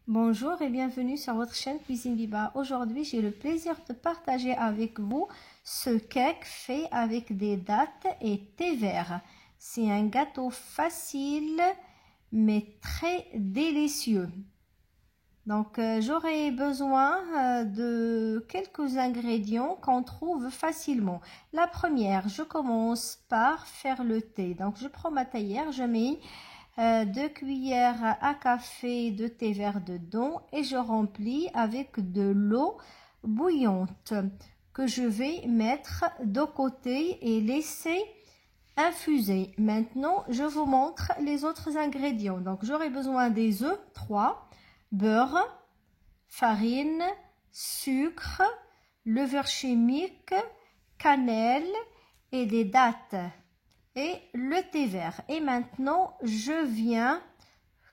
Bonjour et bienvenue sur votre chaîne Cuisine Biba. Aujourd'hui, j'ai le plaisir de partager avec vous ce cake fait avec des dattes et thé vert. C'est un gâteau facile mais très délicieux. Donc, j'aurai besoin de quelques ingrédients qu'on trouve facilement. La première, je commence par faire le thé. Donc, je prends ma théière, je mets 2 cuillères à café de thé vert dedans et je remplis avec de l'eau bouillante que je vais mettre de côté et laisser infuser. Maintenant, je vous montre les autres ingrédients. Donc, j'aurai besoin des œufs, 3, beurre, farine, sucre, levure chimique, cannelle et des dattes et le thé vert. Et maintenant, je viens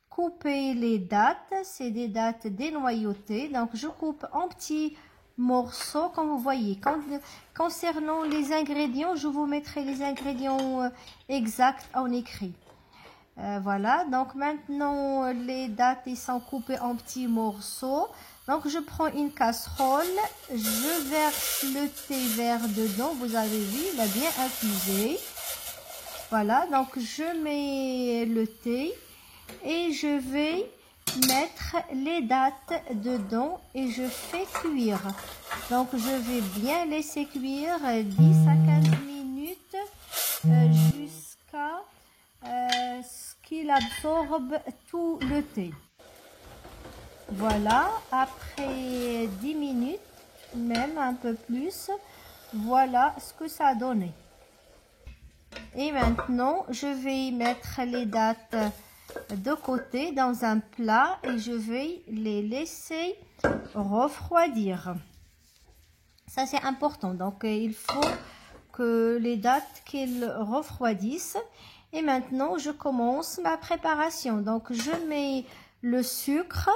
couper les dattes. C'est des dattes dénoyautées. Donc, je coupe en petits morceaux, comme vous voyez. Concernant les ingrédients, je vous mettrai les ingrédients exacts en écrit. Voilà, donc maintenant les dattes ils sont coupées en petits morceaux. Donc je prends une casserole, je verse le thé vert dedans. Vous avez vu, il a bien infusé. Voilà, donc je mets le thé et je vais mettre les dattes dedans et je fais cuire. Donc je vais bien laisser cuire 10 à 15 minutes jusqu'à ce qu'il absorbe tout le thé. Voilà, après 10 minutes, même un peu plus, voilà ce que ça a donné. Et maintenant, je vais mettre les dattes de côté dans un plat et je vais les laisser refroidir. Ça, c'est important. Donc, il faut que les dattes qu'elles refroidissent. Et maintenant, je commence ma préparation. Donc, je mets le sucre,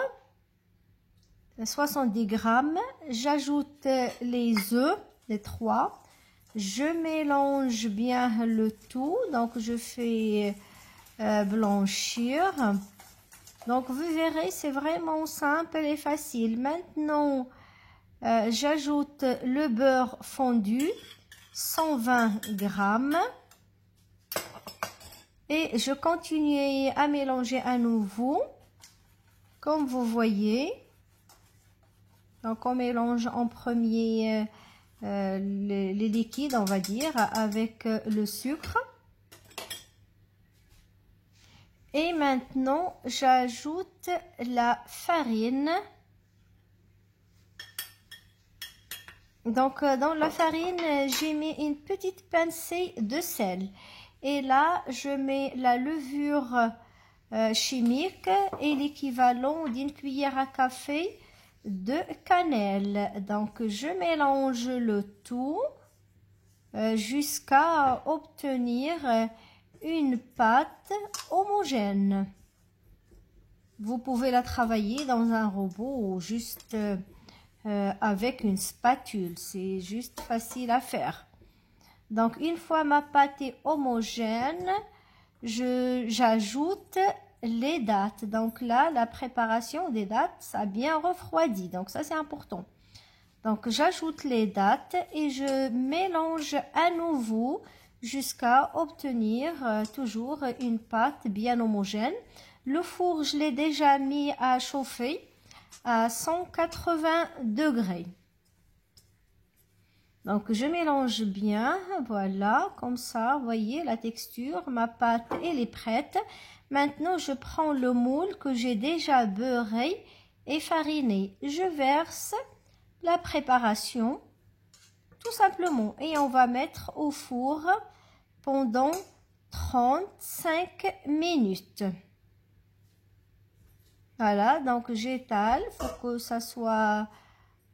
70 grammes. J'ajoute les œufs, les 3. Je mélange bien le tout. Donc, je fais blanchir. Donc, vous verrez, c'est vraiment simple et facile. Maintenant, j'ajoute le beurre fondu, 120 grammes. Et je continue à mélanger à nouveau, comme vous voyez. Donc, on mélange en premier les liquides, on va dire, avec le sucre. Et maintenant, j'ajoute la farine. Donc, dans la farine, j'ai mis une petite pincée de sel. Et là, je mets la levure chimique et l'équivalent d'une cuillère à café de cannelle. Donc, je mélange le tout jusqu'à obtenir une pâte homogène. Vous pouvez la travailler dans un robot ou juste avec une spatule. C'est juste facile à faire. Donc, une fois ma pâte est homogène, j'ajoute les dattes. Donc là, la préparation des dattes, ça a bien refroidi. Donc ça, c'est important. Donc, j'ajoute les dattes et je mélange à nouveau jusqu'à obtenir toujours une pâte bien homogène. Le four, je l'ai déjà mis à chauffer à 180 degrés. Donc, je mélange bien, voilà, comme ça, vous voyez la texture, ma pâte, elle est prête. Maintenant, je prends le moule que j'ai déjà beurré et fariné. Je verse la préparation, tout simplement, et on va mettre au four pendant 35 minutes. Voilà, donc j'étale, pour que ça soit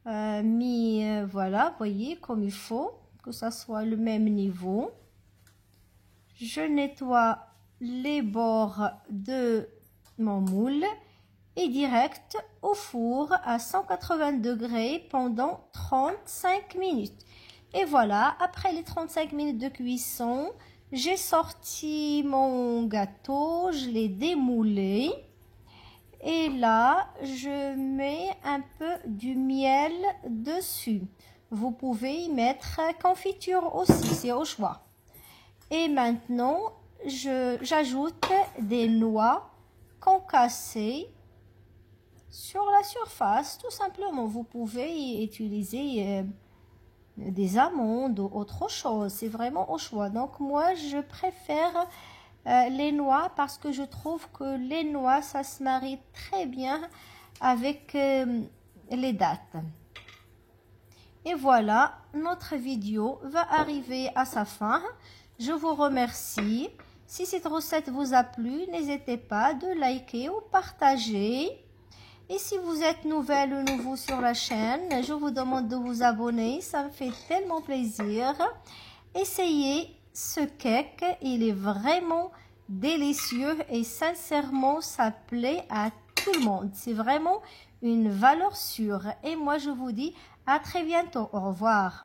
voilà, voyez comme il faut, que ça soit le même niveau. Je nettoie les bords de mon moule et direct au four à 180 degrés pendant 35 minutes. Et voilà, après les 35 minutes de cuisson, j'ai sorti mon gâteau, je l'ai démoulé. Et là, je mets un peu du miel dessus. Vous pouvez y mettre confiture aussi, c'est au choix. Et maintenant, j'ajoute des noix concassées sur la surface. Tout simplement, vous pouvez y utiliser des amandes ou autre chose. C'est vraiment au choix. Donc moi, je préfère les noix parce que je trouve que les noix, ça se marie très bien avec les dattes. Et voilà, notre vidéo va arriver à sa fin. Je vous remercie. Si cette recette vous a plu, n'hésitez pas de liker ou partager. Et si vous êtes nouvelle ou nouveau sur la chaîne, je vous demande de vous abonner. Ça me fait tellement plaisir. Essayez ce cake, il est vraiment délicieux et sincèrement, ça plaît à tout le monde. C'est vraiment une valeur sûre. Et moi, je vous dis à très bientôt. Au revoir.